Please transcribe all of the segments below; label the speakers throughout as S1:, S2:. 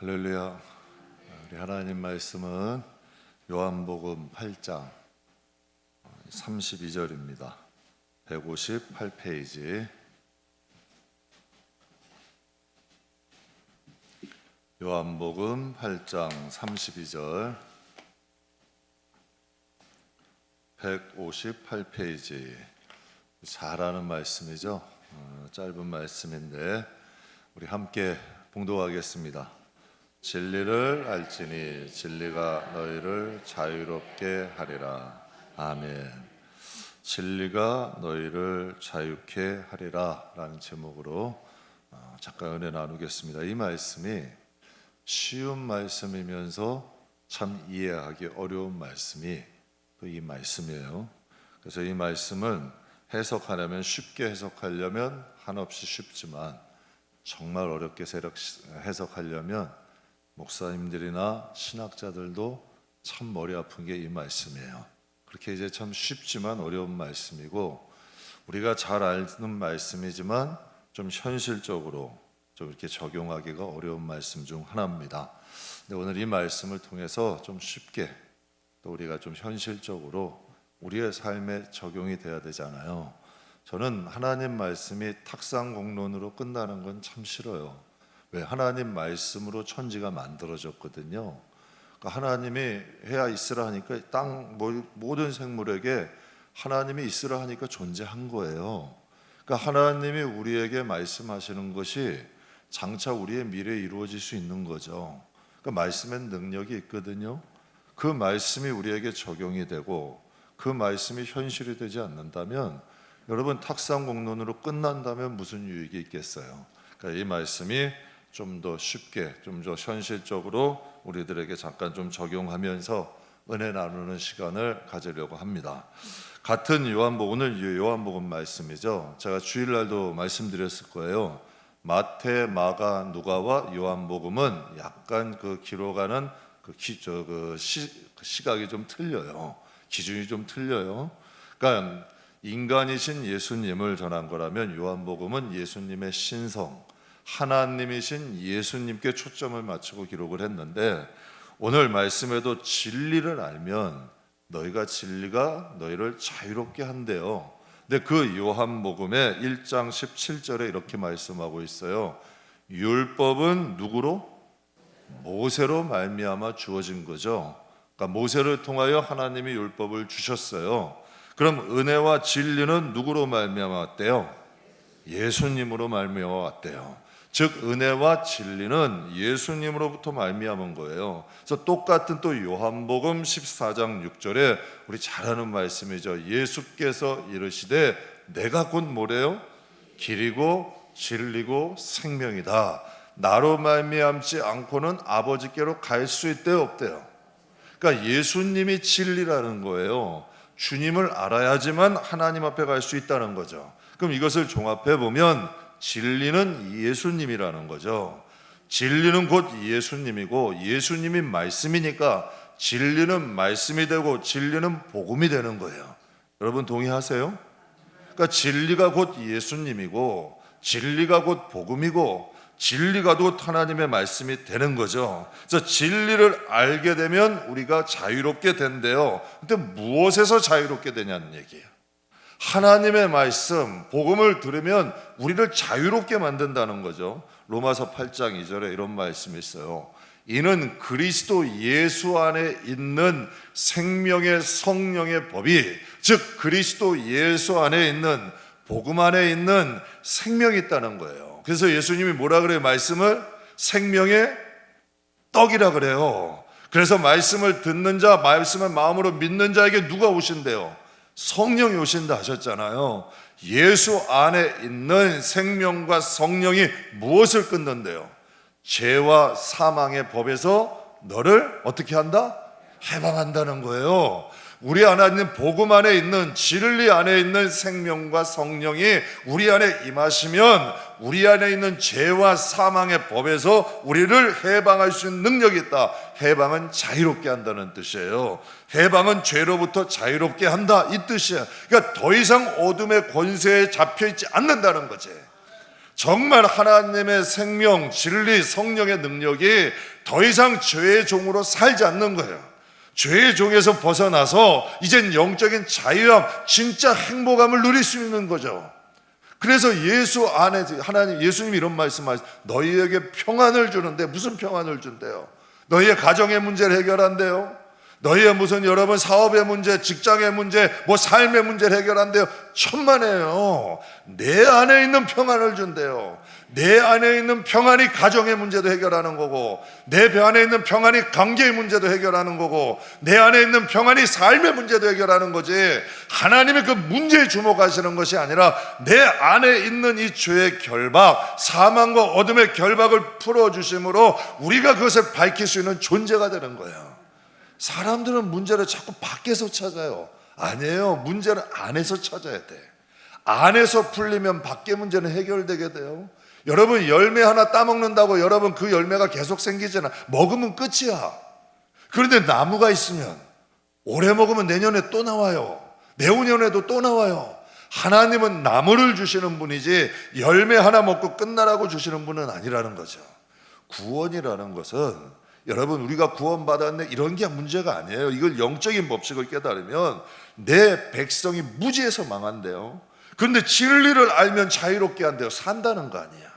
S1: 할렐루야. 우리 하나님 말씀은 요한복음 8장 32절입니다. 158페이지. 요한복음 8장 32절 158페이지. 잘 아는 말씀이죠. 짧은 말씀인데 우리 함께 봉독하겠습니다. 진리를 알지니 진리가 너희를 자유롭게 하리라. 아멘. 진리가 너희를 자유케 하리라 라는 제목으로 잠깐 은혜 나누겠습니다. 이 말씀이 쉬운 말씀이면서 참 이해하기 어려운 말씀이 또 이 말씀이에요. 그래서 이 말씀은 해석하려면, 쉽게 해석하려면 한없이 쉽지만 정말 어렵게 해석하려면 목사님들이나 신학자들도 참 머리 아픈 게 이 말씀이에요. 그렇게 이제 참 쉽지만 어려운 말씀이고, 우리가 잘 아는 말씀이지만 좀 현실적으로 좀 이렇게 적용하기가 어려운 말씀 중 하나입니다. 근데 오늘 이 말씀을 통해서 좀 쉽게 또 우리가 좀 현실적으로 우리의 삶에 적용이 돼야 되잖아요. 저는 하나님 말씀이 탁상공론으로 끝나는 건 참 싫어요. 왜? 하나님 말씀으로 천지가 만들어졌거든요. 그러니까 하나님이 해야 있으라 하니까 땅 모든 생물에게 하나님이 있으라 하니까 존재한 거예요. 그러니까 하나님이 우리에게 말씀하시는 것이 장차 우리의 미래에 이루어질 수 있는 거죠. 그러니까 말씀엔 능력이 있거든요. 그 말씀이 우리에게 적용이 되고 그 말씀이 현실이 되지 않는다면, 여러분, 탁상공론으로 끝난다면 무슨 유익이 있겠어요? 그러니까 이 말씀이 좀 더 쉽게, 좀 더 현실적으로 우리들에게 잠깐 좀 적용하면서 은혜 나누는 시간을 가지려고 합니다. 같은 요한복음, 오늘 요한복음 말씀이죠. 제가 주일날도 말씀드렸을 거예요. 마태, 마가, 누가와 요한복음은 약간 그 기록하는 시각이 좀 틀려요. 기준이 좀 틀려요. 그러니까 인간이신 예수님을 전한 거라면 요한복음은 예수님의 신성, 하나님이신 예수님께 초점을 맞추고 기록을 했는데, 오늘 말씀에도 진리를 알면 진리가 너희를 자유롭게 한대요. 근데 그 요한복음의 1장 17절에 이렇게 말씀하고 있어요. 율법은 누구로? 모세로 말미암아 주어진 거죠. 그러니까 모세를 통하여 하나님이 율법을 주셨어요. 그럼 은혜와 진리는 누구로 말미암아 왔대요? 예수님으로 말미암아 왔대요. 즉 은혜와 진리는 예수님으로부터 말미암은 거예요. 그래서 똑같은 또 요한복음 14장 6절에 우리 잘 아는 말씀이죠. 예수께서 이르시되 내가 곧 뭐래요? 길이고 진리고 생명이다. 나로 말미암지 않고는 아버지께로 갈 수 있대요, 없대요? 그러니까 예수님이 진리라는 거예요. 주님을 알아야지만 하나님 앞에 갈 수 있다는 거죠. 그럼 이것을 종합해 보면 진리는 예수님이라는 거죠. 진리는 곧 예수님이고 예수님이 말씀이니까 진리는 말씀이 되고 진리는 복음이 되는 거예요. 여러분 동의하세요? 그러니까 진리가 곧 예수님이고 진리가 곧 복음이고 진리가 곧 하나님의 말씀이 되는 거죠. 그래서 진리를 알게 되면 우리가 자유롭게 된대요. 근데 무엇에서 자유롭게 되냐는 얘기예요. 하나님의 말씀, 복음을 들으면 우리를 자유롭게 만든다는 거죠. 로마서 8장 2절에 이런 말씀이 있어요. 이는 그리스도 예수 안에 있는 생명의 성령의 법이, 즉 그리스도 예수 안에 있는 복음 안에 있는 생명이 있다는 거예요. 그래서 예수님이 뭐라 그래요? 말씀을 생명의 떡이라 그래요. 그래서 말씀을 듣는 자, 말씀을 마음으로 믿는 자에게 누가 오신대요? 성령이 오신다 하셨잖아요. 예수 안에 있는 생명과 성령이 무엇을 끊는데요? 죄와 사망의 법에서 너를 어떻게 한다? 해방한다는 거예요. 우리 안에 있는 복음 안에 있는 진리 안에 있는 생명과 성령이 우리 안에 임하시면 우리 안에 있는 죄와 사망의 법에서 우리를 해방할 수 있는 능력이 있다. 해방은 자유롭게 한다는 뜻이에요. 해방은 죄로부터 자유롭게 한다, 이 뜻이에요. 그러니까 더 이상 어둠의 권세에 잡혀있지 않는다는 거지. 정말 하나님의 생명, 진리, 성령의 능력이 더 이상 죄의 종으로 살지 않는 거예요. 죄의 종에서 벗어나서 이젠 영적인 자유함, 진짜 행복함을 누릴 수 있는 거죠. 그래서 예수 안에 하나님, 예수님이 이런 말씀하세요. 너희에게 평안을 주는데 무슨 평안을 준대요? 너희의 가정의 문제를 해결한대요. 너희의 무슨 여러분 사업의 문제, 직장의 문제, 뭐 삶의 문제를 해결한대요. 천만에요. 내 안에 있는 평안을 준대요. 내 안에 있는 평안이 가정의 문제도 해결하는 거고, 내 안에 있는 평안이 관계의 문제도 해결하는 거고, 내 안에 있는 평안이 삶의 문제도 해결하는 거지, 하나님의 그 문제에 주목하시는 것이 아니라 내 안에 있는 이 죄의 결박, 사망과 어둠의 결박을 풀어주심으로 우리가 그것을 밝힐 수 있는 존재가 되는 거예요. 사람들은 문제를 자꾸 밖에서 찾아요. 아니에요. 문제는 안에서 찾아야 돼. 안에서 풀리면 밖의 문제는 해결되게 돼요. 여러분 열매 하나 따먹는다고 여러분 그 열매가 계속 생기잖아. 먹으면 끝이야. 그런데 나무가 있으면 올해 먹으면 내년에 또 나와요. 내후년에도 또 나와요. 하나님은 나무를 주시는 분이지 열매 하나 먹고 끝나라고 주시는 분은 아니라는 거죠. 구원이라는 것은 여러분 우리가 구원받았네 이런 게 문제가 아니에요. 이걸 영적인 법칙을 깨달으면 내 백성이 무지에서 망한대요. 그런데 진리를 알면 자유롭게 한대요. 산다는 거 아니야.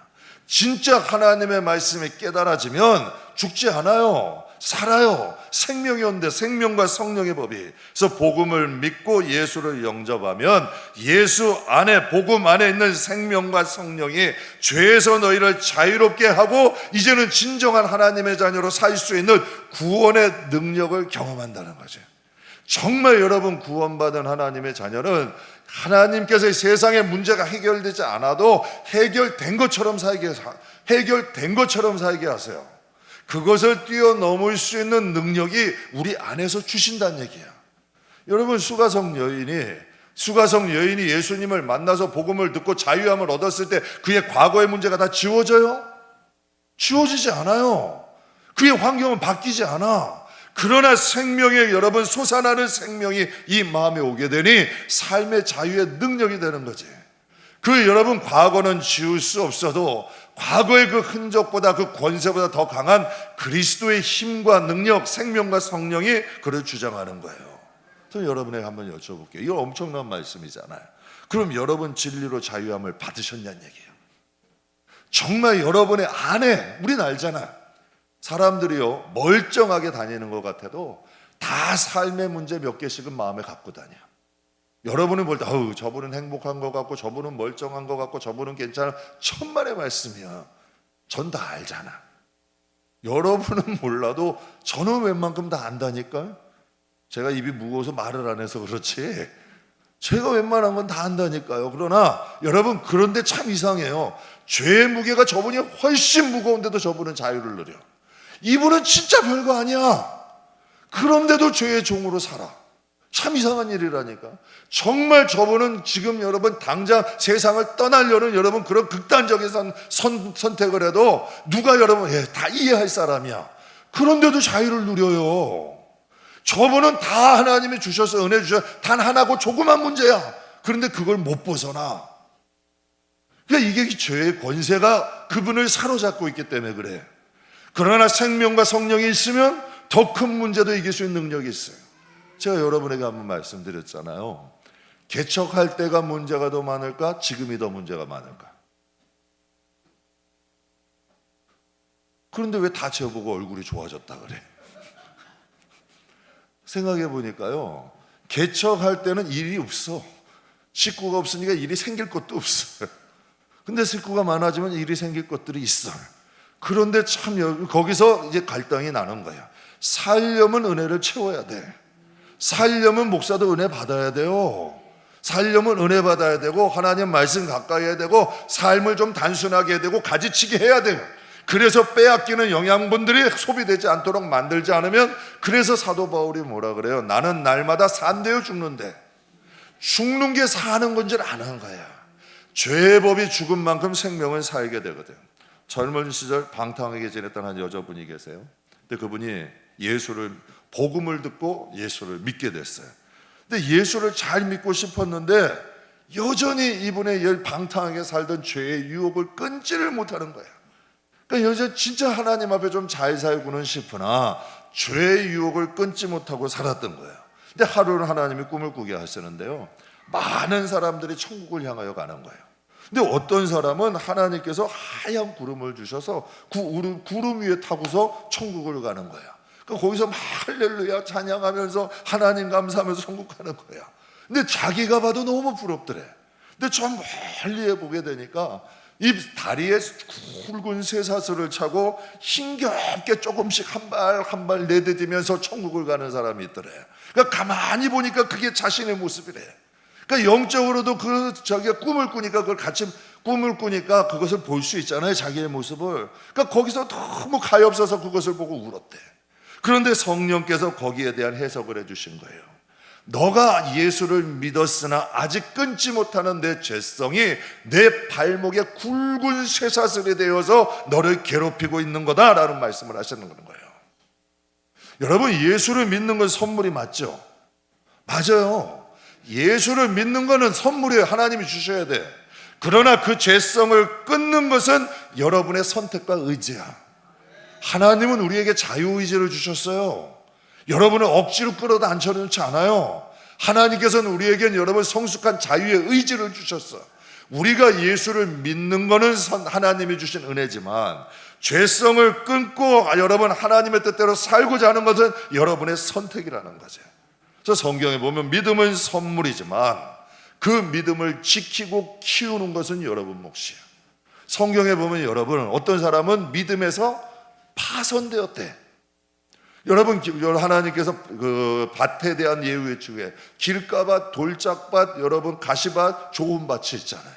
S1: 진짜 하나님의 말씀이 깨달아지면 죽지 않아요. 살아요. 생명이 온대. 생명과 성령의 법이. 그래서 복음을 믿고 예수를 영접하면 예수 안에, 복음 안에 있는 생명과 성령이 죄에서 너희를 자유롭게 하고 이제는 진정한 하나님의 자녀로 살 수 있는 구원의 능력을 경험한다는 거죠. 정말 여러분 구원받은 하나님의 자녀는 하나님께서 이 세상의 문제가 해결되지 않아도 해결된 것처럼 살게 하세요. 그것을 뛰어넘을 수 있는 능력이 우리 안에서 주신다는 얘기야. 여러분 수가성 여인이 예수님을 만나서 복음을 듣고 자유함을 얻었을 때 그의 과거의 문제가 다 지워져요? 지워지지 않아요. 그의 환경은 바뀌지 않아. 그러나 생명의 여러분 솟아나는 생명이 이 마음에 오게 되니 삶의 자유의 능력이 되는 거지. 그 여러분 과거는 지울 수 없어도 과거의 그 흔적보다 그 권세보다 더 강한 그리스도의 힘과 능력, 생명과 성령이 그를 주장하는 거예요. 저 여러분에게 한번 여쭤볼게요. 이거 엄청난 말씀이잖아요. 그럼 여러분 진리로 자유함을 받으셨냐는 얘기예요. 정말 여러분의 안에, 우린 알잖아. 사람들이요 멀쩡하게 다니는 것 같아도 다 삶의 문제 몇 개씩은 마음에 갖고 다녀. 여러분은 볼 때 저분은 행복한 것 같고 저분은 멀쩡한 것 같고 저분은 괜찮아. 천만의 말씀이야. 전 다 알잖아. 여러분은 몰라도 저는 웬만큼 다 안다니까. 제가 입이 무거워서 말을 안 해서 그렇지 제가 웬만한 건 다 안다니까요. 그러나 여러분 그런데 참 이상해요. 죄의 무게가 저분이 훨씬 무거운데도 저분은 자유를 누려. 이분은 진짜 별거 아니야. 그런데도 죄의 종으로 살아. 참 이상한 일이라니까. 정말 저분은 지금 여러분 당장 세상을 떠나려는 여러분 그런 극단적인 선택을 해도 누가 여러분 다 이해할 사람이야. 그런데도 자유를 누려요. 저분은 다 하나님이 주셔서 은혜 주셔서 단 하나고 조그만 문제야. 그런데 그걸 못 벗어나. 그러니까 이게 죄의 권세가 그분을 사로잡고 있기 때문에 그래. 그러나 생명과 성령이 있으면 더 큰 문제도 이길 수 있는 능력이 있어요. 제가 여러분에게 한번 말씀드렸잖아요. 개척할 때가 문제가 더 많을까? 지금이 더 문제가 많을까? 그런데 왜 다 저보고 얼굴이 좋아졌다 그래? 생각해 보니까요. 개척할 때는 일이 없어. 식구가 없으니까 일이 생길 것도 없어요. 근데 식구가 많아지면 일이 생길 것들이 있어요. 그런데 참 거기서 이제 갈등이 나는 거야. 살려면 은혜를 채워야 돼. 살려면 목사도 은혜 받아야 돼요. 살려면 은혜 받아야 되고 하나님 말씀 가까이 해야 되고 삶을 좀 단순하게 해야 되고 가지치기 해야 돼요. 그래서 빼앗기는 영양분들이 소비되지 않도록 만들지 않으면 그래서 사도 바울이 뭐라 그래요? 나는 날마다 산대요 죽는데 죽는 게 사는 건 줄 아는 거야. 죄의 법이 죽은 만큼 생명은 살게 되거든. 젊은 시절 방탕하게 지냈던 한 여자분이 계세요. 근데 그분이 복음을 듣고 예수를 믿게 됐어요. 근데 예수를 잘 믿고 싶었는데 여전히 이분의 방탕하게 살던 죄의 유혹을 끊지를 못하는 거야. 그러니까 여전히 진짜 하나님 앞에 좀 잘 살고는 싶으나 죄의 유혹을 끊지 못하고 살았던 거예요. 근데 하루는 하나님이 꿈을 꾸게 하시는데요, 많은 사람들이 천국을 향하여 가는 거예요. 근데 어떤 사람은 하나님께서 하얀 구름을 주셔서 구름 위에 타고서 천국을 가는 거예요. 그러니까 거기서 막 할렐루야 찬양하면서 하나님 감사하면서 천국 가는 거야. 근데 자기가 봐도 너무 부럽더래. 근데 저 멀리에 보게 되니까 이 다리에 굵은 쇠사슬을 차고 힘겹게 조금씩 한 발 한 발 내디디면서 천국을 가는 사람이 있더래. 그러니까 가만히 보니까 그게 자신의 모습이래. 그러니까 영적으로도 자기가 꿈을 꾸니까 그걸 같이 꿈을 꾸니까 그것을 볼 수 있잖아요, 자기의 모습을. 그러니까 거기서 너무 가엾어서 그것을 보고 울었대. 그런데 성령께서 거기에 대한 해석을 해주신 거예요. 너가 예수를 믿었으나 아직 끊지 못하는 내 죄성이 내 발목에 굵은 쇠사슬이 되어서 너를 괴롭히고 있는 거다라는 말씀을 하시는 거예요. 여러분, 예수를 믿는 건 선물이 맞죠? 맞아요. 예수를 믿는 거는 선물이에요. 하나님이 주셔야 돼. 그러나 그 죄성을 끊는 것은 여러분의 선택과 의지야. 하나님은 우리에게 자유의지를 주셨어요. 여러분을 억지로 끌어다 앉혀놓지 않아요. 하나님께서는 우리에겐 여러분 성숙한 자유의 의지를 주셨어. 우리가 예수를 믿는 것은 하나님이 주신 은혜지만 죄성을 끊고 여러분 하나님의 뜻대로 살고자 하는 것은 여러분의 선택이라는 거죠. 그래서 성경에 보면 믿음은 선물이지만 그 믿음을 지키고 키우는 것은 여러분 몫이에요. 성경에 보면 여러분 어떤 사람은 믿음에서 파손되었대. 여러분 하나님께서 그 밭에 대한 예후의 중에 길가밭, 돌짝밭, 여러분 가시밭, 좋은 밭이 있잖아요.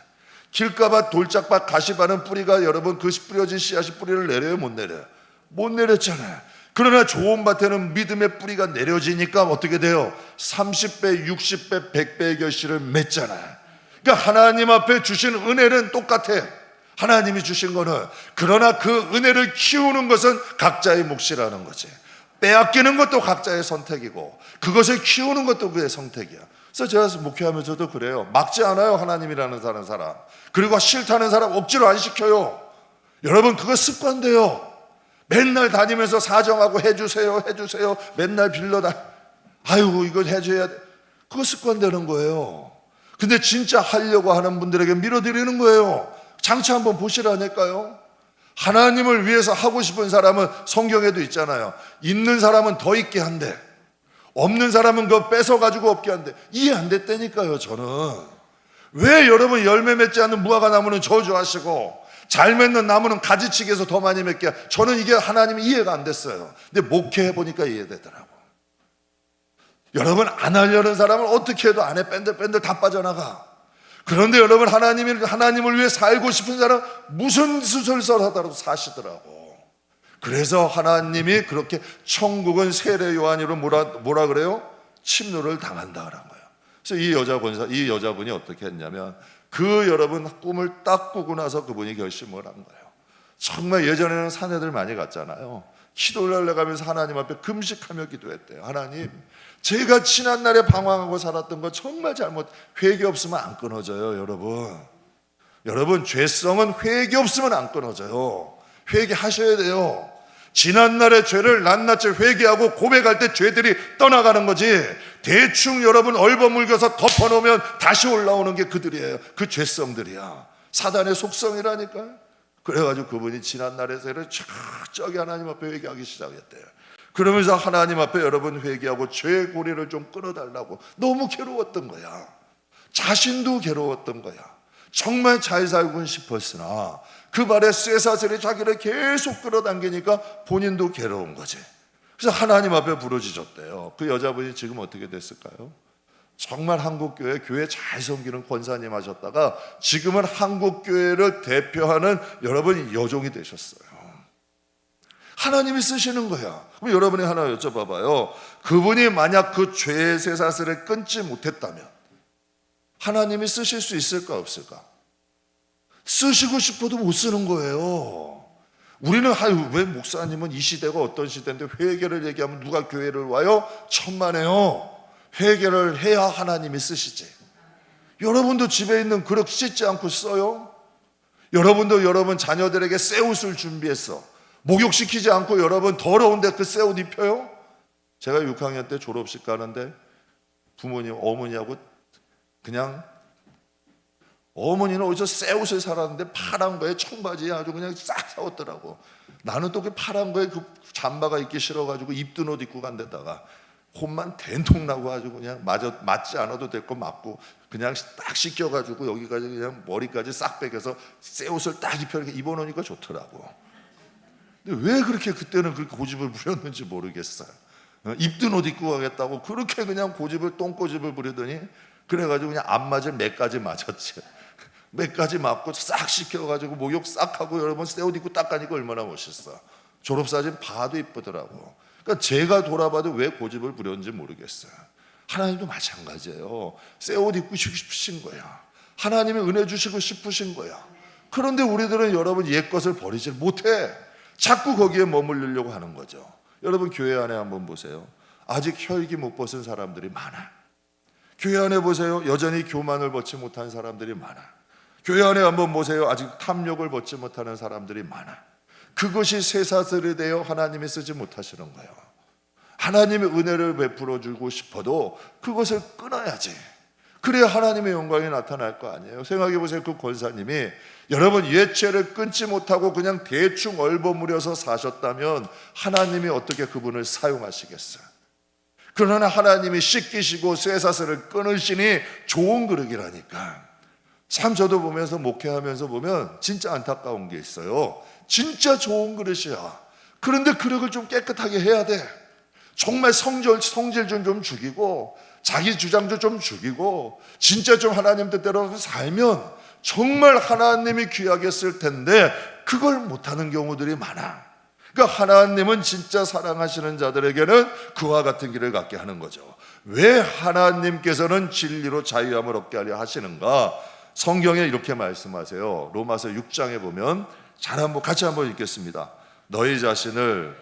S1: 길가밭, 돌짝밭, 가시밭은 뿌리가 여러분 그 뿌려진 씨앗이 뿌리를 내려요, 못 내려요? 못 내렸잖아요. 그러나 좋은 밭에는 믿음의 뿌리가 내려지니까 어떻게 돼요? 30배, 60배, 100배의 결실을 맺잖아요. 그러니까 하나님 앞에 주신 은혜는 똑같아. 하나님이 주신 거는. 그러나 그 은혜를 키우는 것은 각자의 몫이라는 거지. 빼앗기는 것도 각자의 선택이고 그것을 키우는 것도 그의 선택이야. 그래서 제가 목회하면서도 그래요. 막지 않아요, 하나님이라는 사람. 그리고 싫다는 사람 억지로 안 시켜요. 여러분 그거 습관돼요. 맨날 다니면서 사정하고 해주세요 맨날 빌려다 아이고 이거 해줘야 돼. 그거 습관되는 거예요. 근데 진짜 하려고 하는 분들에게 밀어드리는 거예요. 장차 한번 보시라니까요. 하나님을 위해서 하고 싶은 사람은 성경에도 있잖아요. 있는 사람은 더 있게 한대. 없는 사람은 그거 뺏어가지고 없게 한대. 이해 안 됐다니까요. 저는 왜 여러분 열매 맺지 않는 무화과 나무는 저주하시고 잘 맺는 나무는 가지치기해서 더 많이 맺게. 저는 이게 하나님이 이해가 안 됐어요. 근데 목회해 보니까 이해되더라고. 여러분 안 하려는 사람은 어떻게 해도 안에 뺀들뺀들 다 빠져나가. 그런데 여러분 하나님을 위해 살고 싶은 사람 무슨 수술설 하더라도 사시더라고. 그래서 하나님이 그렇게 천국은 세례 요한으로 뭐라 그래요? 침노를 당한다라는 거예요. 그래서 이 여자분이 어떻게 했냐면 그 여러분 꿈을 딱 꾸고 나서 그분이 결심을 한 거예요. 정말 예전에는 산에들 많이 갔잖아요. 기도를 하려가면서 하나님 앞에 금식하며 기도했대요. 하나님, 제가 지난날에 방황하고 살았던 거 정말 회개 없으면 안 끊어져요. 여러분 죄성은 회개 없으면 안 끊어져요. 회개하셔야 돼요. 지난날의 죄를 낱낱이 회개하고 고백할 때 죄들이 떠나가는 거지, 대충 여러분 얼버물겨서 덮어놓으면 다시 올라오는 게 그들이에요. 그 죄성들이야. 사단의 속성이라니까요. 그래가지고 그분이 지난날의 죄를 저기 하나님 앞에 회개하기 시작했대요. 그러면서 하나님 앞에 여러분 회개하고 죄의 고리를 좀 끊어달라고. 너무 괴로웠던 거야. 자신도 괴로웠던 거야. 정말 잘 살고 싶었으나 그 발에 쇠사슬이 자기를 계속 끌어당기니까 본인도 괴로운 거지. 그래서 하나님 앞에 부르짖었대요. 그 여자분이 지금 어떻게 됐을까요? 정말 한국교회 교회 잘 섬기는 권사님 하셨다가 지금은 한국교회를 대표하는 여러분이 여종이 되셨어요. 하나님이 쓰시는 거야. 그럼 여러분이 하나 여쭤봐봐요. 그분이 만약 그 죄의 쇠사슬을 끊지 못했다면 하나님이 쓰실 수 있을까 없을까? 쓰시고 싶어도 못 쓰는 거예요. 우리는 왜 목사님은 이 시대가 어떤 시대인데 회개를 얘기하면 누가 교회를 와요? 천만에요. 회개를 해야 하나님이 쓰시지. 여러분도 집에 있는 그릇 씻지 않고 써요? 여러분도 여러분 자녀들에게 새 옷을 준비했어. 목욕시키지 않고 여러분 더러운데 그 새 옷 입혀요? 제가 6학년 때 졸업식 가는데 부모님, 어머니하고 그냥 어머니는 어디서 새 옷을 사놨는데 파란 거에 청바지에 아주 그냥 싹 사왔더라고. 나는 또 그 파란 거에 그 잠바가 입기 싫어가지고 입던 옷 입고 간 데다가 혼만 된통 나고 아주 그냥 맞지 않아도 될 거 맞고 그냥 딱 씻겨가지고 여기까지 그냥 머리까지 싹 빼겨서 새 옷을 딱 입어놓으니까 좋더라고. 근데 왜 그렇게 그때는 그렇게 고집을 부렸는지 모르겠어요. 입던 옷 입고 가겠다고 그렇게 그냥 똥고집을 부리더니 그래가지고 그냥 안 맞을 몇가지 맞았지. 몇가지 맞고 싹 씻겨가지고 목욕 싹 하고 여러분 새 옷 입고 딱 가니까 얼마나 멋있어. 졸업사진 봐도 이쁘더라고. 그러니까 제가 돌아봐도 왜 고집을 부렸는지 모르겠어요. 하나님도 마찬가지예요. 새 옷 입고 싶으신 거야. 하나님이 은혜 주시고 싶으신 거야. 그런데 우리들은 여러분 옛 것을 버리질 못해. 자꾸 거기에 머물려고 하는 거죠. 여러분 교회 안에 한번 보세요. 아직 혈기 못 벗은 사람들이 많아. 교회 안에 보세요. 여전히 교만을 벗지 못한 사람들이 많아. 교회 안에 한번 보세요. 아직 탐욕을 벗지 못하는 사람들이 많아. 그것이 쇠사슬이 되어 하나님이 쓰지 못하시는 거예요. 하나님의 은혜를 베풀어 주고 싶어도 그것을 끊어야지. 그래야 하나님의 영광이 나타날 거 아니에요. 생각해 보세요. 그 권사님이 여러분 옛 죄를 끊지 못하고 그냥 대충 얼버무려서 사셨다면 하나님이 어떻게 그분을 사용하시겠어요? 그러나 하나님이 씻기시고 쇠사슬을 끊으시니 좋은 그릇이라니까. 참 저도 보면서 목회하면서 보면 진짜 안타까운 게 있어요. 진짜 좋은 그릇이야. 그런데 그릇을 좀 깨끗하게 해야 돼. 정말 성질 좀 죽이고 자기 주장도 좀 죽이고 진짜 좀 하나님 뜻대로 살면 정말 하나님이 귀하게 쓸 텐데 그걸 못하는 경우들이 많아. 그러니까 하나님은 진짜 사랑하시는 자들에게는 그와 같은 길을 갖게 하는 거죠. 왜 하나님께서는 진리로 자유함을 얻게 하려 하시는가? 성경에 이렇게 말씀하세요. 로마서 6장에 보면 같이 한번 읽겠습니다. 너희 자신을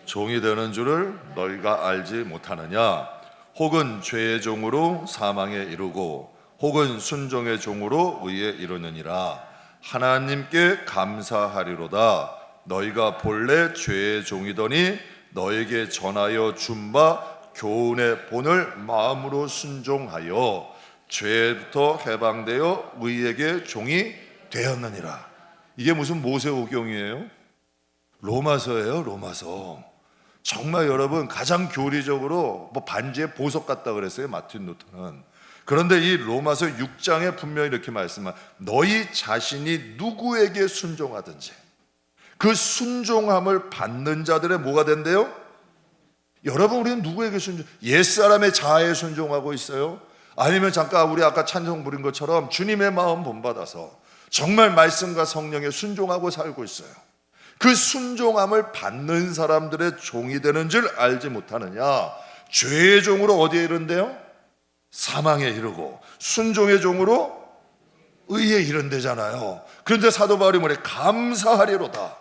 S1: 종이 되는 줄을 너희가 알지 못하느냐? 혹은 죄의 종으로 사망에 이르고 혹은 순종의 종으로 의에 이르느니라. 하나님께 감사하리로다. 너희가 본래 죄의 종이더니 너에게 전하여 준 바 교훈의 본을 마음으로 순종하여 죄부터 해방되어 의에게 종이 되었느니라. 이게 무슨 모세오경이에요? 로마서예요. 로마서. 정말 여러분 가장 교리적으로 반지의 보석 같다 그랬어요, 마틴 루터는. 그런데 이 로마서 6장에 분명히 이렇게 말씀한 너희 자신이 누구에게 순종하든지 그 순종함을 받는 자들의 뭐가 된대요? 여러분 우리는 누구에게 옛사람의 자아에 순종하고 있어요? 아니면 잠깐 우리 아까 찬송 부른 것처럼 주님의 마음 본받아서 정말 말씀과 성령에 순종하고 살고 있어요? 그 순종함을 받는 사람들의 종이 되는 줄 알지 못하느냐? 죄의 종으로 어디에 이른대요? 사망에 이르고 순종의 종으로 의에 이른대잖아요. 그런데 사도 바울이 뭐래? 감사하리로다.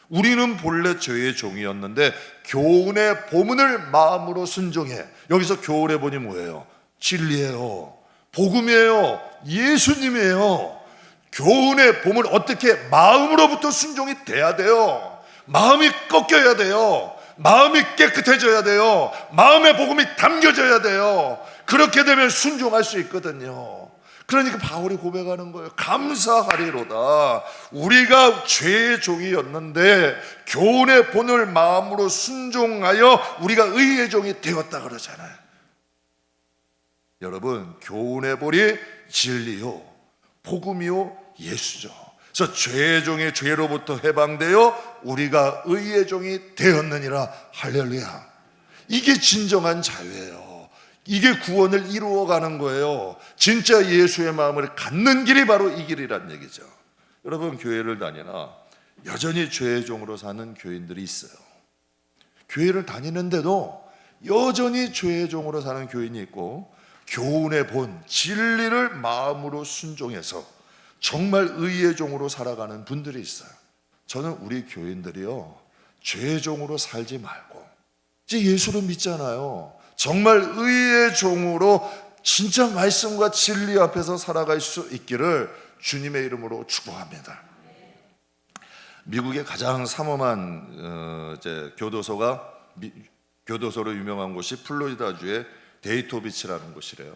S1: 우리는 본래 죄의 종이었는데 교훈의 보문을 마음으로 순종해. 여기서 교훈의 본이 뭐예요? 진리예요. 복음이에요. 예수님이에요. 교훈의 봄을 어떻게 마음으로부터 순종이 돼야 돼요. 마음이 꺾여야 돼요. 마음이 깨끗해져야 돼요. 마음의 복음이 담겨져야 돼요. 그렇게 되면 순종할 수 있거든요. 그러니까 바울이 고백하는 거예요. 감사하리로다. 우리가 죄의 종이었는데 교훈의 본을 마음으로 순종하여 우리가 의의 종이 되었다 그러잖아요. 여러분 교훈의 본이 진리요 복음이요 예수죠. 그래서 죄의 종이 죄로부터 해방되어 우리가 의의 종이 되었느니라. 할렐루야. 이게 진정한 자유예요. 이게 구원을 이루어가는 거예요. 진짜 예수의 마음을 갖는 길이 바로 이 길이란 얘기죠. 여러분 교회를 다니나 여전히 죄의 종으로 사는 교인들이 있어요. 교회를 다니는데도 여전히 죄의 종으로 사는 교인이 있고 교훈의 본 진리를 마음으로 순종해서 정말 의의 종으로 살아가는 분들이 있어요. 저는 우리 교인들이요 죄의 종으로 살지 말고 이제 예수를 믿잖아요. 정말 의의 종으로 진짜 말씀과 진리 앞에서 살아갈 수 있기를 주님의 이름으로 축복합니다. 미국의 가장 삼엄한 교도소로 유명한 곳이 플로리다주의 데이토비치라는 곳이래요.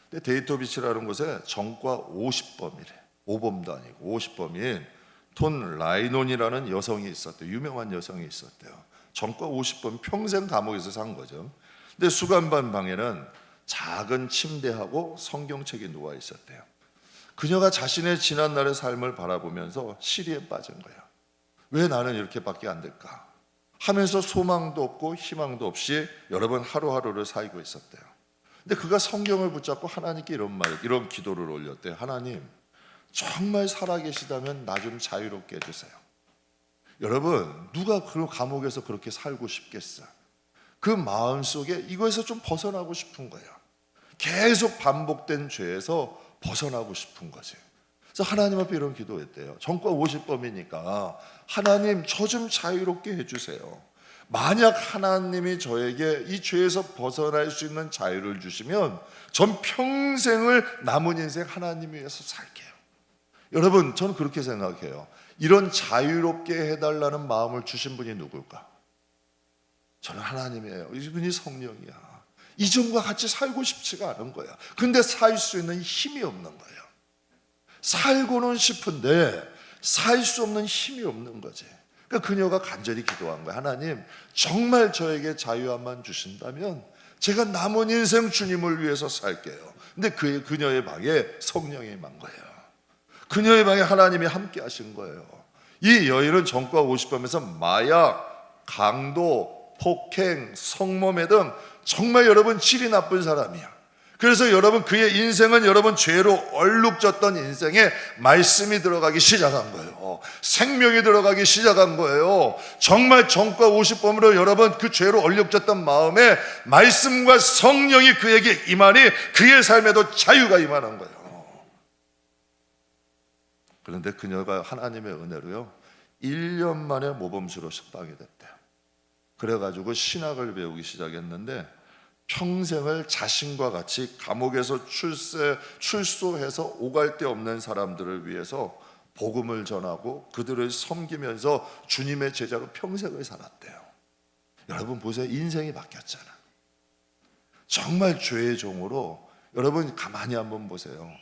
S1: 근데 데이토비치라는 곳에 전과 50범이래. 5범도 아니고 50범인 톤 라이논이라는 여성이 있었대요. 유명한 여성이 있었대요. 전과 50범, 평생 감옥에서 산 거죠. 근데 수감반 방에는 작은 침대하고 성경책이 누워 있었대요. 그녀가 자신의 지난날의 삶을 바라보면서 시리에 빠진 거예요. 왜 나는 이렇게밖에 안 될까 하면서 소망도 없고 희망도 없이 여러분 하루하루를 살고 있었대요. 근데 그가 성경을 붙잡고 하나님께 이런 기도를 올렸대요. 하나님, 정말 살아계시다면 나 좀 자유롭게 해주세요. 여러분, 누가 그런 감옥에서 그렇게 살고 싶겠어요? 그 마음속에 이거에서 좀 벗어나고 싶은 거예요. 계속 반복된 죄에서 벗어나고 싶은 거지. 그래서 하나님 앞에 이런 기도했대요. 전과 50범이니까 하나님, 저 좀 자유롭게 해주세요. 만약 하나님이 저에게 이 죄에서 벗어날 수 있는 자유를 주시면 전 평생을 남은 인생 하나님 위해서 살게요. 여러분, 저는 그렇게 생각해요. 이런 자유롭게 해달라는 마음을 주신 분이 누굴까? 저는 하나님이에요. 이분이 성령이야. 이전과 같이 살고 싶지가 않은 거야. 근데 살 수 있는 힘이 없는 거예요. 살고는 싶은데 살 수 없는 힘이 없는 거지. 그러니까 그녀가 간절히 기도한 거야. 하나님, 정말 저에게 자유함만 주신다면 제가 남은 인생 주님을 위해서 살게요. 근데 그녀의 방에 성령이 임한 거예요. 그녀의 방에 하나님이 함께 하신 거예요. 이 여인은 전과 50범에서 마약, 강도, 폭행, 성범죄 등 정말 여러분 질이 나쁜 사람이야. 그래서 여러분 그의 인생은 여러분 죄로 얼룩졌던 인생에 말씀이 들어가기 시작한 거예요. 생명이 들어가기 시작한 거예요. 정말 전과 50범으로 여러분 그 죄로 얼룩졌던 마음에 말씀과 성령이 그에게 임하니 그의 삶에도 자유가 임하는 거예요. 그런데 그녀가 하나님의 은혜로요 1년 만에 모범수로 석방이 됐대요. 그래가지고 신학을 배우기 시작했는데 평생을 자신과 같이 감옥에서 출소해서 오갈 데 없는 사람들을 위해서 복음을 전하고 그들을 섬기면서 주님의 제자로 평생을 살았대요. 여러분 보세요. 인생이 바뀌었잖아. 정말 죄의 종으로 여러분 가만히 한번 보세요.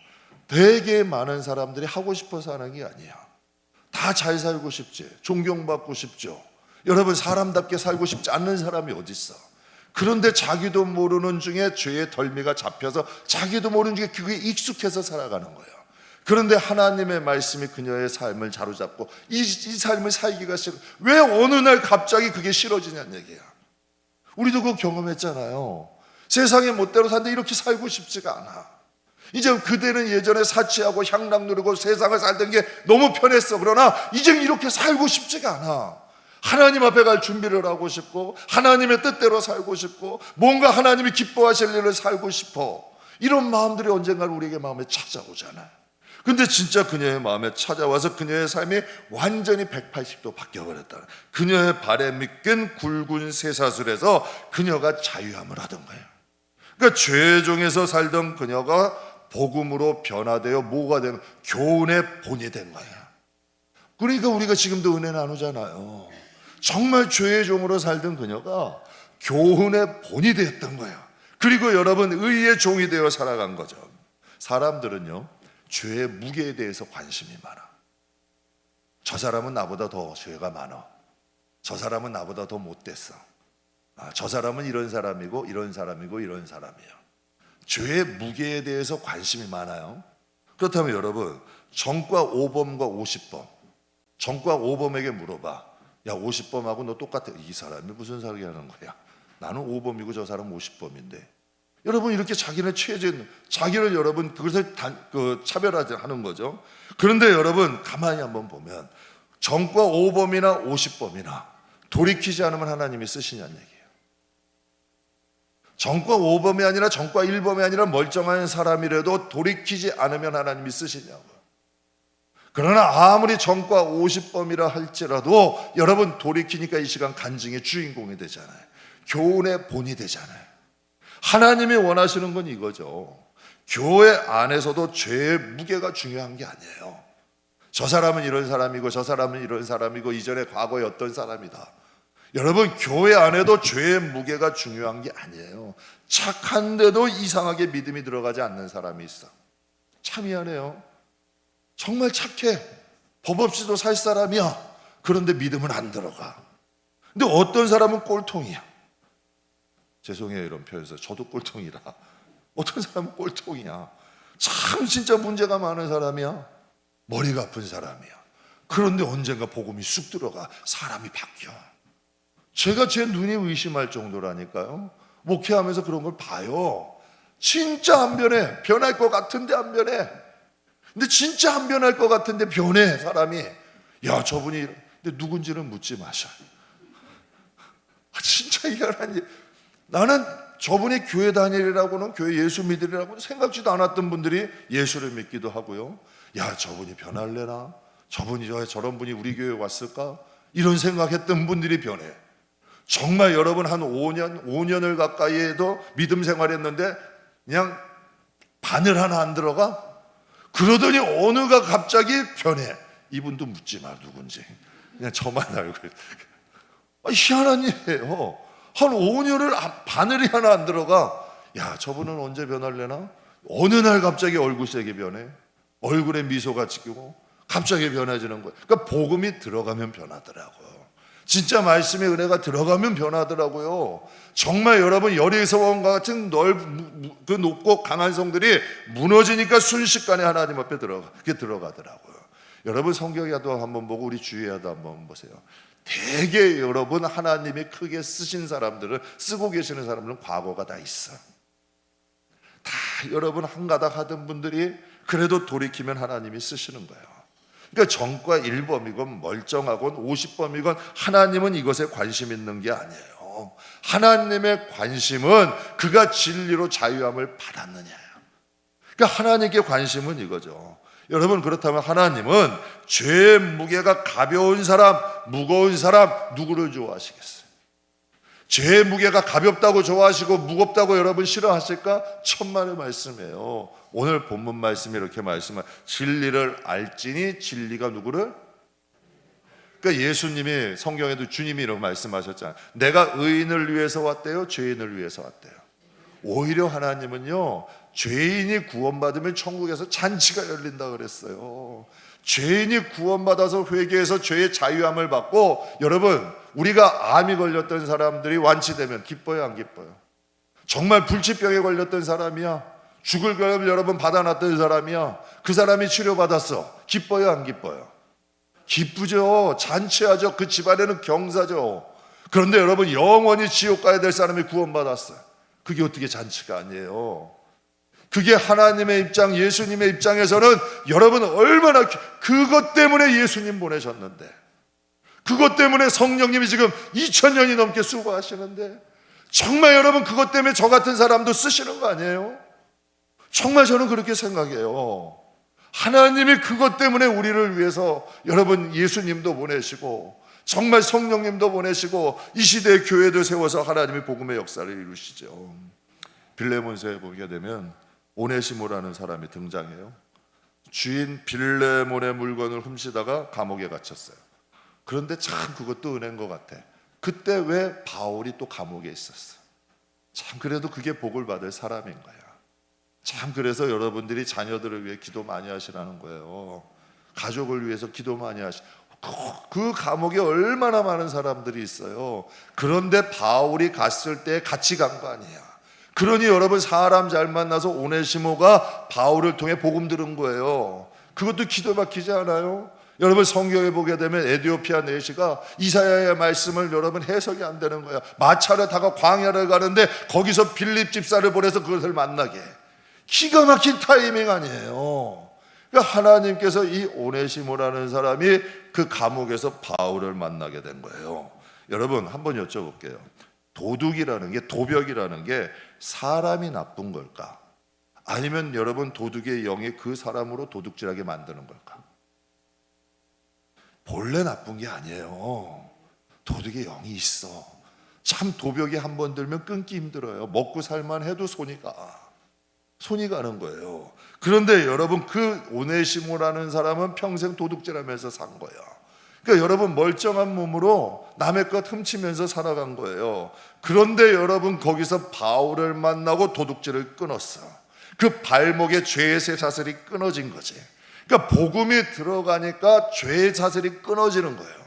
S1: 되게 많은 사람들이 하고 싶어서 하는 게 아니야. 다 잘 살고 싶지. 존경받고 싶죠. 여러분 사람답게 살고 싶지 않는 사람이 어디 있어? 그런데 자기도 모르는 중에 죄의 덜미가 잡혀서 자기도 모르는 중에 그게 익숙해서 살아가는 거예요. 그런데 하나님의 말씀이 그녀의 삶을 자로잡고 이 삶을 살기가 싫어. 왜 어느 날 갑자기 그게 싫어지냐는 얘기야. 우리도 그거 경험했잖아요. 세상의 멋대로 사는데 이렇게 살고 싶지가 않아. 이제 그대는 예전에 사치하고 향락 누리고 세상을 살던 게 너무 편했어. 그러나 이제 이렇게 살고 싶지가 않아. 하나님 앞에 갈 준비를 하고 싶고 하나님의 뜻대로 살고 싶고 뭔가 하나님이 기뻐하실 일을 살고 싶어. 이런 마음들이 언젠가 우리에게 마음에 찾아오잖아요. 근데 진짜 그녀의 마음에 찾아와서 그녀의 삶이 완전히 180도 바뀌어버렸다. 그녀의 발에 묶인 굵은 쇠사슬에서 그녀가 자유함을 하던 거예요. 그러니까 죄종에서 살던 그녀가 복음으로 변화되어 뭐가 되는 교훈의 본이 된 거야. 그러니까 우리가 지금도 은혜 나누잖아요. 정말 죄의 종으로 살던 그녀가 교훈의 본이 되었던 거야. 그리고 여러분 의의 종이 되어 살아간 거죠. 사람들은요 죄의 무게에 대해서 관심이 많아. 저 사람은 나보다 더 죄가 많아. 저 사람은 나보다 더 못됐어. 저 사람은 이런 사람이고 이런 사람이고 이런 사람이야. 죄의 무게에 대해서 관심이 많아요. 그렇다면 여러분 전과 5범과 50범, 전과 5범에게 물어봐. 야 50범하고 너 똑같아. 이 사람이 무슨 소리 하는 거야. 나는 5범이고 저 사람은 50범인데. 여러분 이렇게 자기는 자기를 여러분 그것을 차별하는 거죠. 그런데 여러분 가만히 한번 보면 전과 5범이나 50범이나 돌이키지 않으면 하나님이 쓰시냐는 얘기예요. 전과 5범이 아니라 전과 1범이 아니라 멀쩡한 사람이라도 돌이키지 않으면 하나님이 쓰시냐고. 그러나 아무리 전과 50범이라 할지라도 여러분 돌이키니까 이 시간 간증의 주인공이 되잖아요. 교훈의 본이 되잖아요. 하나님이 원하시는 건 이거죠. 교회 안에서도 죄의 무게가 중요한 게 아니에요. 저 사람은 이런 사람이고 저 사람은 이런 사람이고 이전에 과거에 어떤 사람이다. 여러분, 교회 안에도 죄의 무게가 중요한 게 아니에요. 착한데도 이상하게 믿음이 들어가지 않는 사람이 있어. 참 미안해요. 정말 착해. 법 없이도 살 사람이야. 그런데 믿음은 안 들어가. 근데 어떤 사람은 꼴통이야. 죄송해요, 이런 표현에서. 저도 꼴통이라. 어떤 사람은 꼴통이야. 참 진짜 문제가 많은 사람이야. 머리가 아픈 사람이야. 그런데 언젠가 복음이 쑥 들어가. 사람이 바뀌어. 제가 제 눈이 의심할 정도라니까요. 목회하면서 그런 걸 봐요. 진짜 안 변해. 변할 것 같은데 안 변해. 근데 진짜 안 변할 것 같은데 변해, 사람이. 야, 저분이. 근데 누군지는 묻지 마셔. 진짜 희한한 일. 나는 저분이 교회 다니리라고는, 교회 예수 믿으리라고는 생각지도 않았던 분들이 예수를 믿기도 하고요. 야, 저분이 변할래나? 저분이 저런 분이 우리 교회에 왔을까? 이런 생각했던 분들이 변해. 정말 여러분 한 5년을 가까이 해도 믿음 생활했는데 그냥 바늘 하나 안 들어가? 그러더니 어느가 갑자기 변해. 이분도 묻지 마, 누군지. 그냥 저만 알고. 희한한 일이에요. 한 5년을 바늘이 하나 안 들어가. 야, 저분은 언제 변할래나? 어느 날 갑자기 얼굴색이 변해. 얼굴에 미소가 지키고 갑자기 변해지는 거예요. 그러니까 복음이 들어가면 변하더라고요. 진짜 말씀의 은혜가 들어가면 변하더라고요. 정말 여러분, 여리새원과 같은 그 높고 강한 성들이 무너지니까 순식간에 하나님 앞에 그게 들어가더라고요. 여러분, 성경에도 한번 보고 우리 주위에도 한번 보세요. 대개 여러분, 하나님이 크게 쓰신 사람들은, 쓰고 계시는 사람들은 과거가 다 있어. 다 여러분 한가닥 하던 분들이 그래도 돌이키면 하나님이 쓰시는 거예요. 그러니까 정과 1범이건 멀쩡하건 50범이건 하나님은 이것에 관심 있는 게 아니에요. 하나님의 관심은 그가 진리로 자유함을 받았느냐. 그러니까 하나님께 관심은 이거죠. 여러분, 그렇다면 하나님은 죄의 무게가 가벼운 사람, 무거운 사람, 누구를 좋아하시겠어요? 죄의 무게가 가볍다고 좋아하시고 무겁다고 여러분 싫어하실까? 천만의 말씀이에요. 오늘 본문 말씀이 이렇게 말씀하는, 진리를 알지니 진리가 누구를? 그러니까 예수님이, 성경에도 주님이 이렇게 말씀하셨잖아요. 내가 의인을 위해서 왔대요, 죄인을 위해서 왔대요? 오히려 하나님은요, 죄인이 구원받으면 천국에서 잔치가 열린다 그랬어요. 죄인이 구원받아서 회개해서 죄의 자유함을 받고, 여러분, 우리가 암이 걸렸던 사람들이 완치되면 기뻐요, 안 기뻐요? 정말 불치병에 걸렸던 사람이야, 죽을 결함을 여러분 받아놨던 사람이야, 그 사람이 치료받았어. 기뻐요, 안 기뻐요? 기쁘죠. 잔치하죠. 그 집안에는 경사죠. 그런데 여러분, 영원히 지옥 가야 될 사람이 구원받았어요. 그게 어떻게 잔치가 아니에요? 그게 하나님의 입장, 예수님의 입장에서는 여러분 얼마나, 그것 때문에 예수님 보내셨는데, 그것 때문에 성령님이 지금 2000년이 넘게 수고하시는데, 정말 여러분 그것 때문에 저 같은 사람도 쓰시는 거 아니에요? 정말 저는 그렇게 생각해요. 하나님이 그것 때문에 우리를 위해서 여러분 예수님도 보내시고 정말 성령님도 보내시고 이 시대의 교회도 세워서 하나님이 복음의 역사를 이루시죠. 빌레몬서에 보게 되면 오네시모라는 사람이 등장해요. 주인 빌레몬의 물건을 훔치다가 감옥에 갇혔어요. 그런데 참 그것도 은혜인 것 같아. 그때 왜 바울이 또 감옥에 있었어? 참 그래도 그게 복을 받을 사람인 거야. 참 그래서 여러분들이 자녀들을 위해 기도 많이 하시라는 거예요. 가족을 위해서 기도 많이 그 감옥에 얼마나 많은 사람들이 있어요. 그런데 바울이 갔을 때 같이 간 거 아니야. 그러니 여러분, 사람 잘 만나서 오네시모가 바울을 통해 복음 들은 거예요. 그것도 기도 막히지 않아요? 여러분, 성경에 보게 되면 에디오피아 내시가 이사야의 말씀을 여러분 해석이 안 되는 거야. 마차를 타고 광야를 가는데 거기서 빌립 집사를 보내서 그것을 만나게. 기가 막힌 타이밍 아니에요. 그러니까 하나님께서 이 오네시모라는 사람이 그 감옥에서 바울을 만나게 된 거예요. 여러분, 한번 여쭤볼게요. 도둑이라는 게, 도벽이라는 게 사람이 나쁜 걸까? 아니면 여러분 도둑의 영이 그 사람으로 도둑질하게 만드는 걸까? 본래 나쁜 게 아니에요. 도둑의 영이 있어. 참 도벽이 한 번 들면 끊기 힘들어요. 먹고 살만 해도 손이 가는 거예요. 그런데 여러분, 그 오네시모라는 사람은 평생 도둑질하면서 산 거예요. 그러니까 여러분, 멀쩡한 몸으로 남의 것 훔치면서 살아간 거예요. 그런데 여러분, 거기서 바울을 만나고 도둑질을 끊었어. 그 발목에 죄의 쇠사슬이 끊어진 거지. 그러니까 복음이 들어가니까 죄의 사슬이 끊어지는 거예요.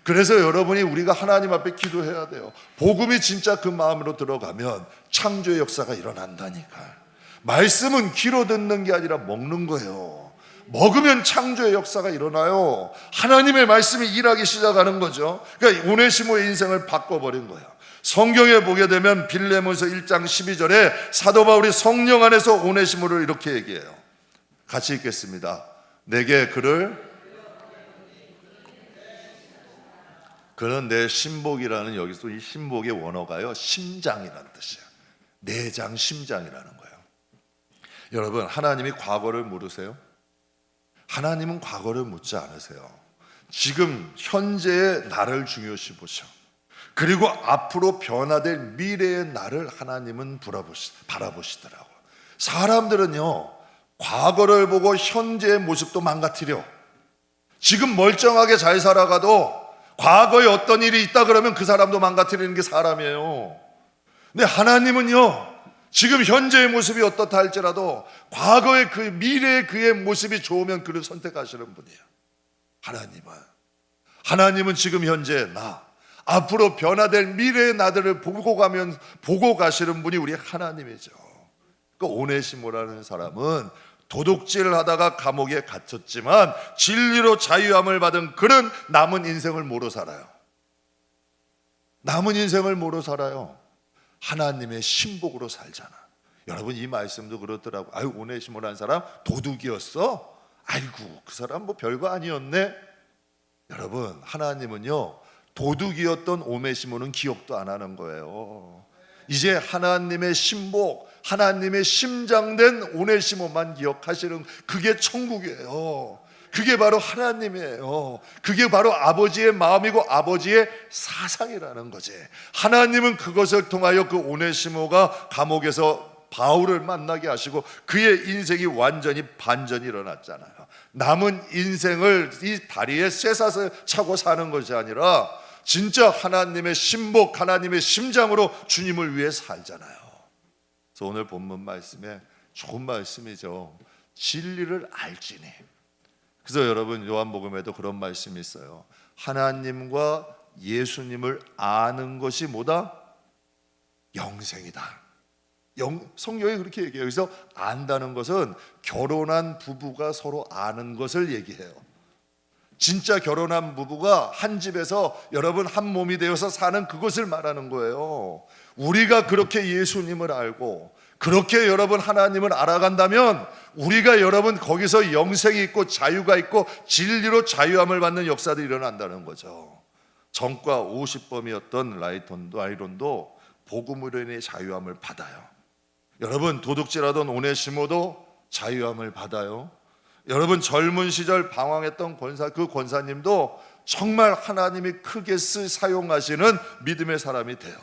S1: 그래서 여러분이, 우리가 하나님 앞에 기도해야 돼요. 복음이 진짜 그 마음으로 들어가면 창조의 역사가 일어난다니까. 말씀은 귀로 듣는 게 아니라 먹는 거예요. 먹으면 창조의 역사가 일어나요. 하나님의 말씀이 일하기 시작하는 거죠. 그러니까 오네시모의 인생을 바꿔버린 거예요. 성경에 보게 되면 빌레몬서 1장 12절에 사도 바울이 성령 안에서 오네시모를 이렇게 얘기해요. 같이 읽겠습니다. 내게 그는 내 신복이라는, 여기서 이 신복의 원어가요, 심장이라는 뜻이에요. 내장, 심장이라는 거예요. 여러분, 하나님이 과거를 물으세요? 하나님은 과거를 묻지 않으세요. 지금 현재의 나를 중요시 보셔. 그리고 앞으로 변화될 미래의 나를 하나님은 바라보시더라고요. 사람들은요, 과거를 보고 현재의 모습도 망가뜨려. 지금 멀쩡하게 잘 살아가도 과거에 어떤 일이 있다 그러면 그 사람도 망가뜨리는 게 사람이에요. 근데 하나님은요, 지금 현재의 모습이 어떻다 할지라도 과거의 그 미래의 그의 모습이 좋으면 그를 선택하시는 분이에요. 하나님은 지금 현재 나, 앞으로 변화될 미래의 나들을 보고 가시는 분이 우리 하나님이죠. 그 오네시모라는 사람은 도둑질을 하다가 감옥에 갇혔지만 진리로 자유함을 받은 그는 남은 인생을 뭐로 살아요? 하나님의 신복으로 살잖아. 여러분, 이 말씀도 그렇더라고. 아유, 오네시모라는 사람 도둑이었어? 아이고, 그 사람 뭐 별거 아니었네. 여러분, 하나님은요, 도둑이었던 오네시모는 기억도 안 하는 거예요. 이제 하나님의 신복, 하나님의 심장된 오네시모만 기억하시는, 그게 천국이에요. 그게 바로 하나님이에요. 그게 바로 아버지의 마음이고 아버지의 사상이라는 거지. 하나님은 그것을 통하여 그 오네시모가 감옥에서 바울을 만나게 하시고 그의 인생이 완전히 반전이 일어났잖아요. 남은 인생을 이 다리에 쇠사슬 차고 사는 것이 아니라 진짜 하나님의 신복, 하나님의 심장으로 주님을 위해 살잖아요. 그래서 오늘 본문 말씀에 좋은 말씀이죠. 진리를 알지니. 그래서 여러분, 요한복음에도 그런 말씀이 있어요. 하나님과 예수님을 아는 것이 뭐다? 영생이다. 성경이 그렇게 얘기해요. 그래서 안다는 것은 결혼한 부부가 서로 아는 것을 얘기해요. 진짜 결혼한 부부가 한 집에서 여러분 한 몸이 되어서 사는 그것을 말하는 거예요. 우리가 그렇게 예수님을 알고 그렇게 여러분 하나님을 알아간다면 우리가 여러분 거기서 영생이 있고 자유가 있고 진리로 자유함을 받는 역사들이 일어난다는 거죠. 전과 50범이었던 라이론도 복음으로 인해 자유함을 받아요. 여러분, 도둑질하던 오네시모도 자유함을 받아요. 여러분, 젊은 시절 방황했던 그 권사님도 정말 하나님이 크게 사용하시는 믿음의 사람이 돼요.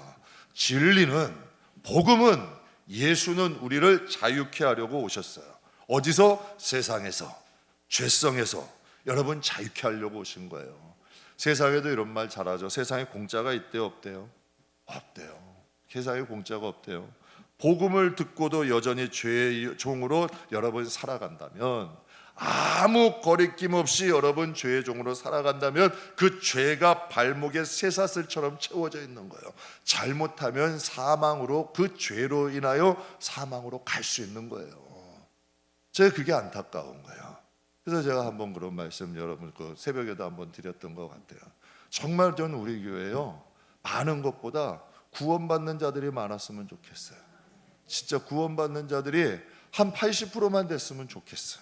S1: 진리는, 복음은, 예수는 우리를 자유케 하려고 오셨어요. 어디서? 세상에서, 죄성에서 여러분 자유케 하려고 오신 거예요. 세상에도 이런 말 잘하죠. 세상에 공짜가 있대요, 없대요? 없대요. 세상에 공짜가 없대요. 복음을 듣고도 여전히 죄의 종으로 여러분 살아간다면, 아무 거리낌 없이 여러분 죄의 종으로 살아간다면 그 죄가 발목에 쇠사슬처럼 채워져 있는 거예요. 잘못하면 사망으로, 그 죄로 인하여 사망으로 갈 수 있는 거예요. 제가 그게 안타까운 거예요. 그래서 제가 한번 그런 말씀 여러분 그 새벽에도 한번 드렸던 것 같아요. 정말 저는 우리 교회요, 많은 것보다 구원받는 자들이 많았으면 좋겠어요. 진짜 구원받는 자들이 한 80%만 됐으면 좋겠어요.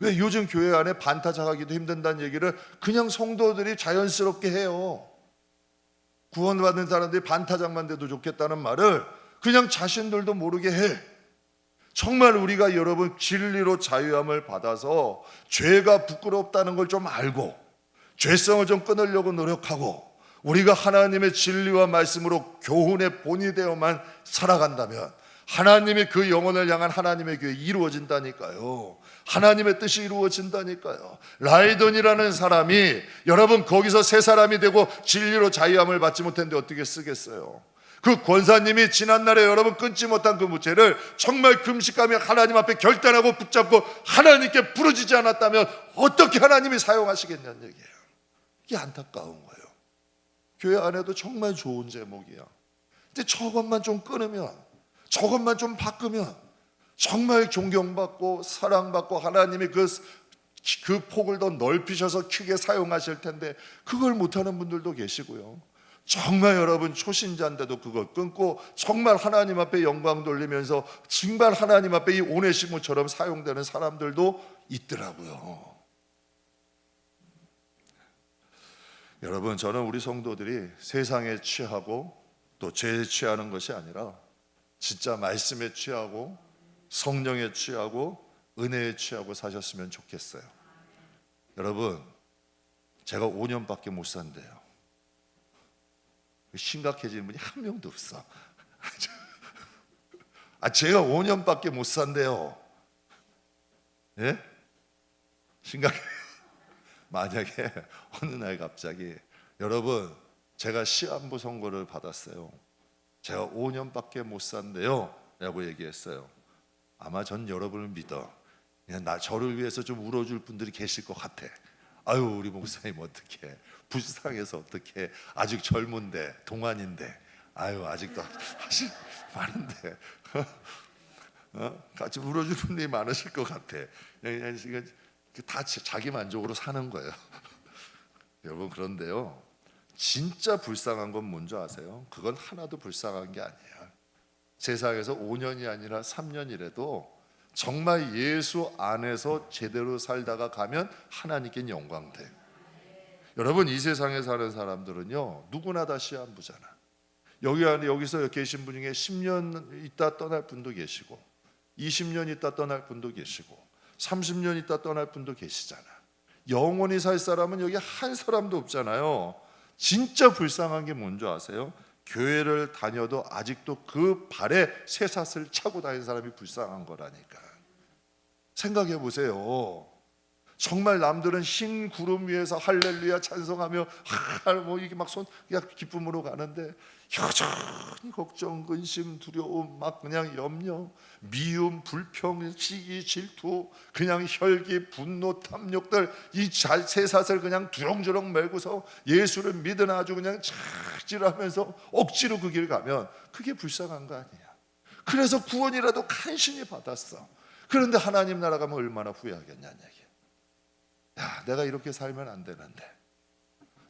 S1: 왜 요즘 교회 안에 반타작하기도 힘든다는 얘기를 그냥 성도들이 자연스럽게 해요. 구원받는 사람들이 반타작만 돼도 좋겠다는 말을 그냥 자신들도 모르게 해. 정말 우리가 여러분 진리로 자유함을 받아서 죄가 부끄럽다는 걸 좀 알고 죄성을 좀 끊으려고 노력하고 우리가 하나님의 진리와 말씀으로 교훈의 본이 되어만 살아간다면 하나님이 그 영혼을 향한 하나님의 교회 이루어진다니까요. 하나님의 뜻이 이루어진다니까요. 라이던이라는 사람이 여러분 거기서 새 사람이 되고 진리로 자유함을 받지 못했는데 어떻게 쓰겠어요? 그 권사님이 지난날에 여러분 끊지 못한 그 무죄를 정말 금식하며 하나님 앞에 결단하고 붙잡고 하나님께 부르짖지 않았다면 어떻게 하나님이 사용하시겠냐는 얘기예요. 이게 안타까운 거예요. 교회 안에도 정말 좋은 제목이야. 근데 저것만 좀 끊으면, 저것만 좀 바꾸면 정말 존경받고 사랑받고 하나님이 그 폭을 더 넓히셔서 크게 사용하실 텐데 그걸 못하는 분들도 계시고요. 정말 여러분 초신자인데도 그걸 끊고 정말 하나님 앞에 영광 돌리면서 정말 하나님 앞에 이 오네시모처럼 사용되는 사람들도 있더라고요. 여러분, 저는 우리 성도들이 세상에 취하고 또 죄에 취하는 것이 아니라 진짜 말씀에 취하고 성령에 취하고 은혜에 취하고 사셨으면 좋겠어요. 여러분, 제가 5년밖에 못 산대요. 심각해지는 분이 한 명도 없어. 제가 5년밖에 못 산대요. 예? 심각해요. 만약에 어느 날 갑자기 여러분 제가 시한부 선고를 받았어요. 제가 5년밖에 못 산대요 라고 얘기했어요. 아마 전 여러분을 믿어. 그냥 저를 위해서 좀 울어줄 분들이 계실 것 같아. 아유 우리 목사님 어떡해, 불쌍해서 어떡해, 아직 젊은데 동안인데 아유 아직도 사실 많은데 같이 울어줄 분들이 많으실 것 같아. 다 자기 만족으로 사는 거예요. 여러분 그런데요 진짜 불쌍한 건 뭔지 아세요? 그건 하나도 불쌍한 게 아니에요. 세상에서 5년이 아니라 3년이라도 정말 예수 안에서 제대로 살다가 가면 하나님께 영광돼요. 여러분 이 세상에 사는 사람들은요 누구나 다 시한부잖아. 여기 안에 여기서 계신 분 중에 10년 있다 떠날 분도 계시고 20년 있다 떠날 분도 계시고 30년 있다 떠날 분도 계시잖아. 영원히 살 사람은 여기 한 사람도 없잖아요. 진짜 불쌍한 게 뭔지 아세요? 교회를 다녀도 아직도 그 발에 쇠사슬 차고 다니는 사람이 불쌍한 거라니까. 생각해 보세요. 정말 남들은 흰 구름 위에서 할렐루야 찬송하며 뭐 이게 막 기쁨으로 가는데 여전히 걱정, 근심, 두려움, 막 그냥 염려, 미움, 불평, 시기, 질투, 그냥 혈기, 분노, 탐욕들 이 쇠사슬 그냥 두렁주렁 메고서 예수를 믿으나 아주 그냥 착질하면서 억지로 그 길 가면 그게 불쌍한 거 아니야. 그래서 구원이라도 간신히 받았어. 그런데 하나님 나라 가면 얼마나 후회하겠냐는 얘기야. 야, 내가 이렇게 살면 안 되는데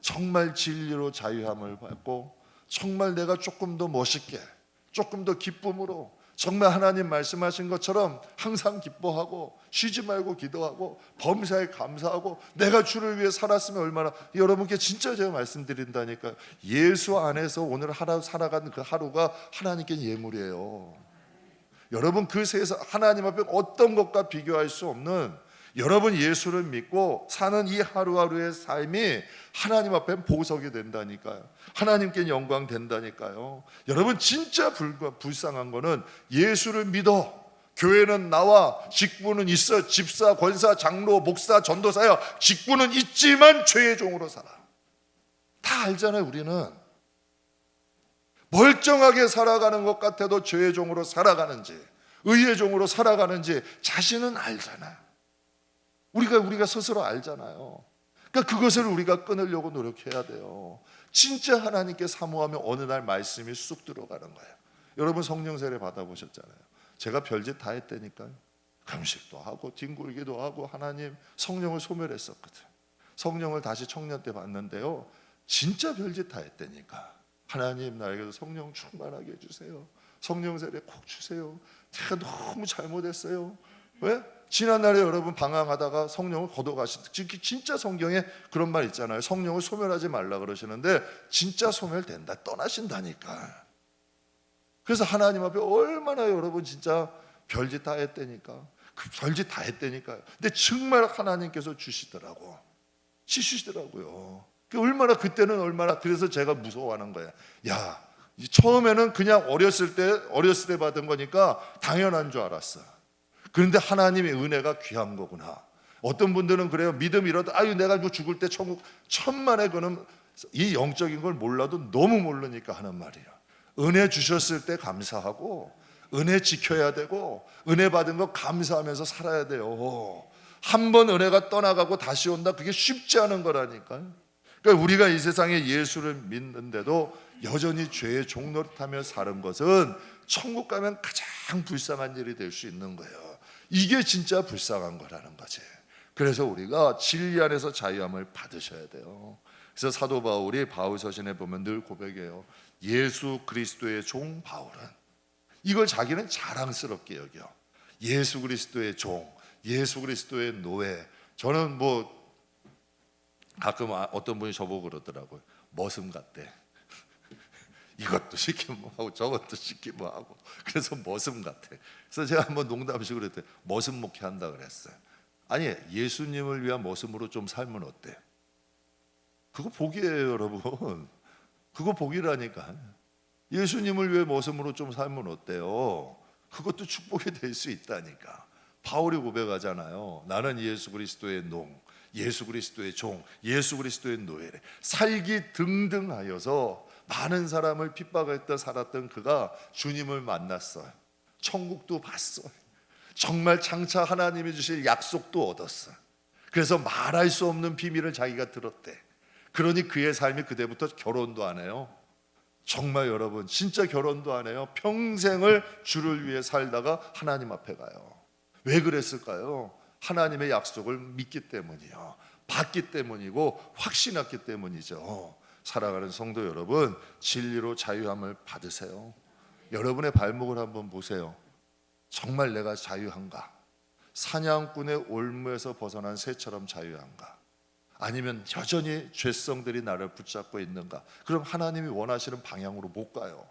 S1: 정말 진리로 자유함을 받고 정말 내가 조금 더 멋있게 조금 더 기쁨으로 정말 하나님 말씀하신 것처럼 항상 기뻐하고 쉬지 말고 기도하고 범사에 감사하고 내가 주를 위해 살았으면 얼마나. 여러분께 진짜 제가 말씀드린다니까요. 예수 안에서 오늘 하루 살아가는 그 하루가 하나님께 예물이에요. 여러분 그 세상 하나님 앞에 어떤 것과 비교할 수 없는 여러분 예수를 믿고 사는 이 하루하루의 삶이 하나님 앞에 보석이 된다니까요. 하나님께 영광 된다니까요. 여러분 진짜 불쌍한 거는 예수를 믿어. 교회는 나와, 직분은 있어. 집사, 권사, 장로, 목사, 전도사야. 직분은 있지만 죄의 종으로 살아. 다 알잖아요. 우리는 멀쩡하게 살아가는 것 같아도 죄의 종으로 살아가는지 의의 종으로 살아가는지 자신은 알잖아요. 우리가 스스로 알잖아요. 그러니까 그것을 우리가 끊으려고 노력해야 돼요. 진짜 하나님께 사모하면 어느 날 말씀이 쑥 들어가는 거예요. 여러분 성령 세례 받아보셨잖아요. 제가 별짓 다 했다니까요. 금식도 하고 뒹굴기도 하고 하나님 성령을 소멸했었거든. 성령을 다시 청년 때 받는데요 진짜 별짓 다 했다니까. 하나님 나에게도 성령 충만하게 해주세요. 성령 세례 꼭 주세요. 제가 너무 잘못했어요. 왜? 지난날에 여러분 방황하다가 성령을 걷어가신, 진짜 성경에 그런 말 있잖아요. 성령을 소멸하지 말라 그러시는데 진짜 소멸된다, 떠나신다니까. 그래서 하나님 앞에 얼마나 여러분 진짜 별짓 다 했다니까. 그 별짓 다 했다니까요. 근데 정말 하나님께서 주시더라고요. 그때는 얼마나 그래서 제가 무서워하는 거야. 야, 처음에는 그냥 어렸을 때 받은 거니까 당연한 줄 알았어. 그런데 하나님의 은혜가 귀한 거구나. 어떤 분들은 그래요. 믿음 잃어도 내가 뭐 죽을 때 천국 천만에 그는 이 영적인 걸 몰라도 너무 모르니까 하는 말이에요. 은혜 주셨을 때 감사하고 은혜 지켜야 되고 은혜 받은 거 감사하면서 살아야 돼요. 한 번 은혜가 떠나가고 다시 온다. 그게 쉽지 않은 거라니까요. 그러니까 우리가 이 세상에 예수를 믿는데도 여전히 죄의 종노릇하며 사는 것은 천국 가면 가장 불쌍한 일이 될 수 있는 거예요. 이게 진짜 불쌍한 거라는 거지. 그래서 우리가 진리 안에서 자유함을 받으셔야 돼요. 그래서 사도 바울이 바울서신에 보면 늘 고백해요. 예수 그리스도의 종 바울은 이걸 자기는 자랑스럽게 여겨. 예수 그리스도의 종, 예수 그리스도의 노예. 저는 가끔 어떤 분이 저보고 그러더라고요. 머슴 같대. 이것도 시키면 하고 저것도 시키면 하고. 그래서 머슴 같아. 그래서 제가 한번 농담식으로 그랬더니 머슴 목회한다 그랬어요. 아니, 예수님을 위한 머슴으로 좀 살면 어때? 그거 복이에요, 여러분. 그거 복이라니까. 예수님을 위해 머슴으로 좀 살면 어때요? 그것도 축복이 될 수 있다니까. 바울이 고백하잖아요. 나는 예수 그리스도의 농, 예수 그리스도의 종, 예수 그리스도의 노예래. 살기 등등하여서 많은 사람을 핍박했던 살았던 그가 주님을 만났어요. 천국도 봤어요. 정말 장차 하나님이 주실 약속도 얻었어요. 그래서 말할 수 없는 비밀을 자기가 들었대. 그러니 그의 삶이 그때부터 결혼도 안 해요. 정말 여러분, 진짜 결혼도 안 해요. 평생을 주를 위해 살다가 하나님 앞에 가요. 왜 그랬을까요? 하나님의 약속을 믿기 때문이요, 받기 때문이고 확신했기 때문이죠. 사랑하는 성도 여러분, 진리로 자유함을 받으세요. 여러분의 발목을 한번 보세요. 정말 내가 자유한가? 사냥꾼의 올무에서 벗어난 새처럼 자유한가? 아니면 여전히 죄성들이 나를 붙잡고 있는가? 그럼 하나님이 원하시는 방향으로 못 가요.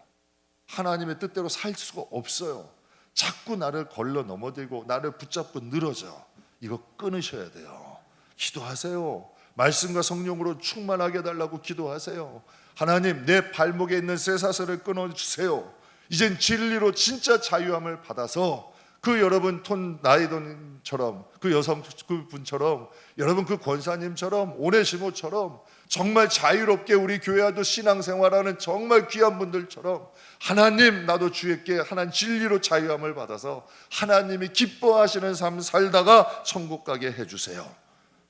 S1: 하나님의 뜻대로 살 수가 없어요. 자꾸 나를 걸러 넘어들고 나를 붙잡고 늘어져. 이거 끊으셔야 돼요. 기도하세요. 말씀과 성령으로 충만하게 해달라고 기도하세요. 하나님, 내 발목에 있는 쇠사슬을 끊어주세요. 이젠 진리로 진짜 자유함을 받아서 그 여러분 톤 나이돈처럼, 그 여성 그분처럼, 여러분 그 권사님처럼, 오네시모처럼 정말 자유롭게 우리 교회와도 신앙생활하는 정말 귀한 분들처럼 하나님, 나도 주께 하나님 진리로 자유함을 받아서 하나님이 기뻐하시는 삶 살다가 천국 가게 해주세요.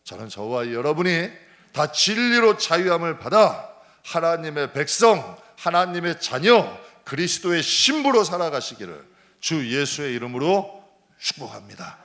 S1: 저는 저와 여러분이 다 진리로 자유함을 받아 하나님의 백성, 하나님의 자녀, 그리스도의 신부로 살아가시기를 주 예수의 이름으로 축복합니다.